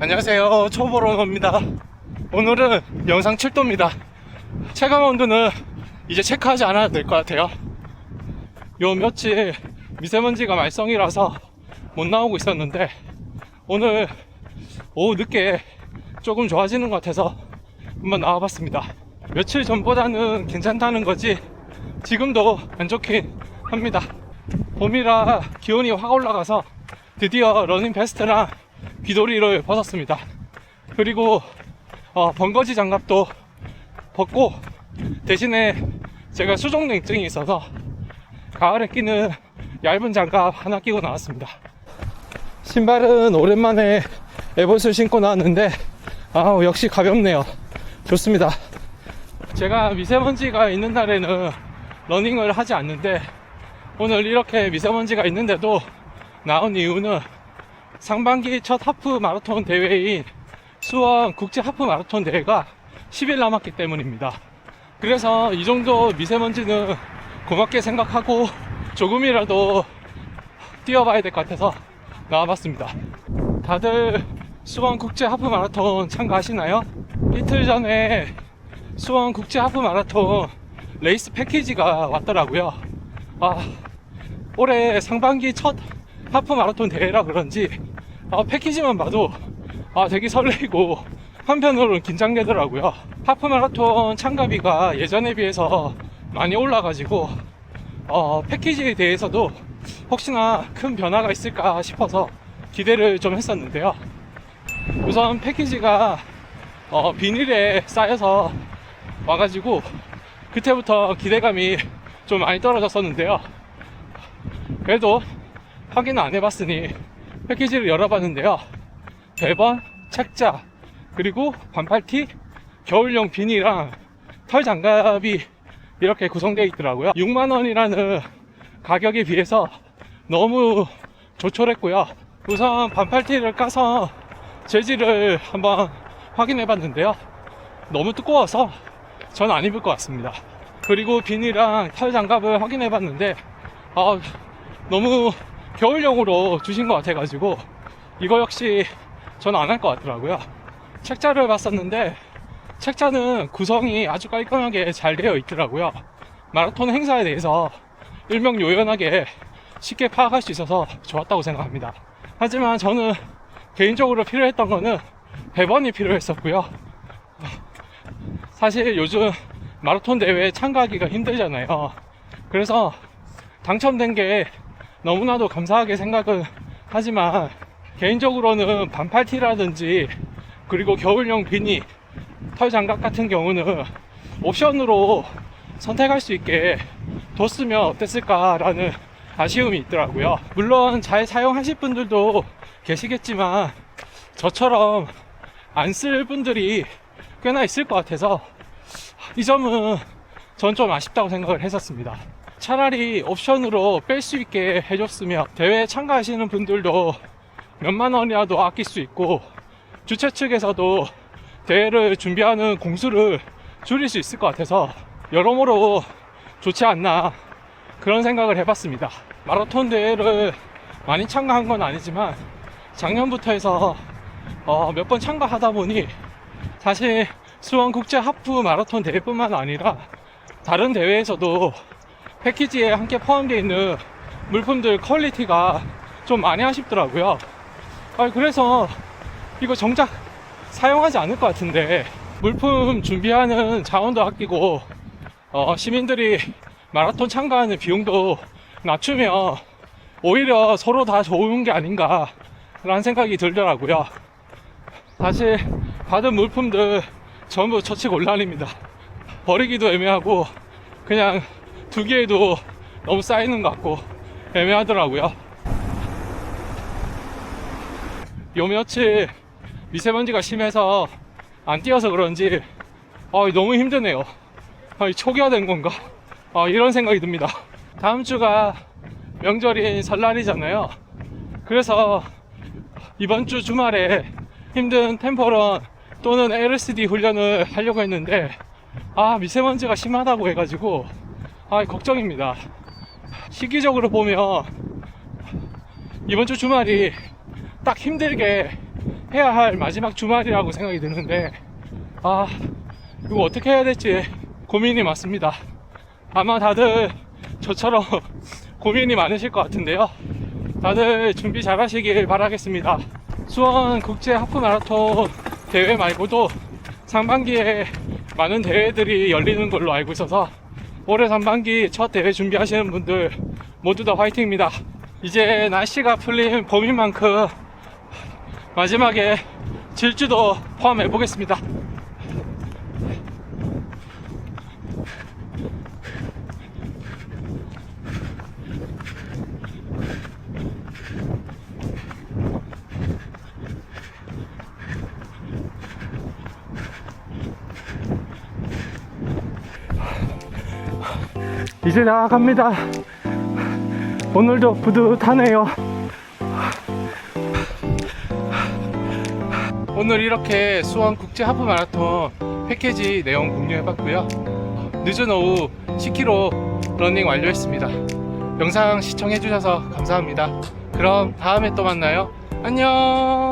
안녕하세요, 초보로노입니다. 오늘은 영상 7도입니다 체감 온도는 이제 체크하지 않아도 될 것 같아요. 요 며칠 미세먼지가 말썽이라서 못 나오고 있었는데 오늘 오후 늦게 조금 좋아지는 것 같아서 한번 나와봤습니다. 며칠 전보다는 괜찮다는 거지 지금도 안 좋긴 합니다. 봄이라 기온이 확 올라가서 드디어 러닝 베스트랑 귀돌이를 벗었습니다. 그리고 번거지 장갑도 벗고 대신에 제가 수족냉증이 있어서 가을에 끼는 얇은 장갑 하나 끼고 나왔습니다. 신발은 오랜만에 에봇을 신고 나왔는데 역시 가볍네요. 좋습니다. 제가 미세먼지가 있는 날에는 러닝을 하지 않는데 오늘 이렇게 미세먼지가 있는데도 나온 이유는 상반기 첫 하프 마라톤 대회인 수원 국제 하프 마라톤 대회가 10일 남았기 때문입니다. 그래서 이 정도 미세먼지는 고맙게 생각하고 조금이라도 뛰어봐야 될 것 같아서 나와봤습니다. 다들 수원 국제 하프 마라톤 참가하시나요? 이틀 전에 수원 국제 하프 마라톤 레이스 패키지가 왔더라고요. 올해 상반기 첫 하프 마라톤 대회라 그런지 패키지만 봐도 되게 설레이고 한편으로는 긴장되더라고요. 하프 마라톤 참가비가 예전에 비해서 많이 올라가지고 패키지에 대해서도 혹시나 큰 변화가 있을까 싶어서 기대를 좀 했었는데요. 우선 패키지가 비닐에 쌓여서 와가지고 그때부터 기대감이 좀 많이 떨어졌었는데요. 그래도 확인은 안 해봤으니 패키지를 열어봤는데요. 배번, 책자, 그리고 반팔티, 겨울용 비니랑 털 장갑이 이렇게 구성되어 있더라고요. 6만원이라는 가격에 비해서 너무 조촐했고요. 우선 반팔티를 까서 재질을 한번 확인해봤는데요. 너무 두꺼워서 전 안 입을 것 같습니다. 그리고 비니랑 털 장갑을 확인해봤는데 너무 겨울용으로 주신 것 같아가지고 이거 역시 전 안 할 것 같더라고요. 책자를 봤었는데 책자는 구성이 아주 깔끔하게 잘 되어 있더라고요. 마라톤 행사에 대해서 일명요연하게 쉽게 파악할 수 있어서 좋았다고 생각합니다. 하지만 저는 개인적으로 필요했던 거는 배번이 필요했었고요. 사실 요즘 마라톤 대회에 참가하기가 힘들잖아요. 그래서 당첨된 게 너무나도 감사하게 생각은 하지만 개인적으로는 반팔티라든지 그리고 겨울용 비니, 털 장갑 같은 경우는 옵션으로 선택할 수 있게 뒀으면 어땠을까라는 아쉬움이 있더라고요. 물론 잘 사용하실 분들도 계시겠지만 저처럼 안 쓸 분들이 꽤나 있을 것 같아서 이 점은 전 좀 아쉽다고 생각을 했었습니다. 차라리 옵션으로 뺄 수 있게 해줬으면 대회에 참가하시는 분들도 몇만 원이라도 아낄 수 있고 주최 측에서도 대회를 준비하는 공수를 줄일 수 있을 것 같아서 여러모로 좋지 않나 그런 생각을 해봤습니다. 마라톤 대회를 많이 참가한 건 아니지만 작년부터 해서 몇 번 참가하다 보니 사실 수원 국제 하프 마라톤 대회뿐만 아니라 다른 대회에서도 패키지에 함께 포함되어 있는 물품들 퀄리티가 좀 많이 아쉽더라고요. 그래서 이거 정작 사용하지 않을 것 같은데 물품 준비하는 자원도 아끼고 시민들이 마라톤 참가하는 비용도 낮추면 오히려 서로 다 좋은 게 아닌가 라는 생각이 들더라고요. 사실 받은 물품들 전부 처치곤란입니다. 버리기도 애매하고 그냥 두기에도 너무 쌓이는 것 같고 애매하더라고요. 요 며칠 미세먼지가 심해서 안 뛰어서 그런지 너무 힘드네요. 초기화된 건가? 이런 생각이 듭니다. 다음 주가 명절인 설날이잖아요. 그래서 이번 주 주말에 힘든 템포런 또는 LSD 훈련을 하려고 했는데 미세먼지가 심하다고 해가지고 걱정입니다. 시기적으로 보면 이번 주 주말이 딱 힘들게 해야 할 마지막 주말이라고 생각이 드는데, 아, 이거 어떻게 해야 될지 고민이 많습니다. 아마 다들 저처럼 고민이 많으실 것 같은데요. 다들 준비 잘 하시길 바라겠습니다. 수원 국제 하프 마라톤 대회 말고도 상반기에 많은 대회들이 열리는 걸로 알고 있어서 올해 상반기 첫 대회 준비하시는 분들 모두 다 화이팅입니다. 이제 날씨가 풀린 봄인 만큼 마지막에 질주도 포함해 보겠습니다. 이제 나갑니다. 오늘도 뿌듯하네요. 오늘 이렇게 수원 국제 하프 마라톤 패키지 내용 공유해봤고요. 늦은 오후 10km 러닝 완료했습니다. 영상 시청해주셔서 감사합니다. 그럼 다음에 또 만나요. 안녕.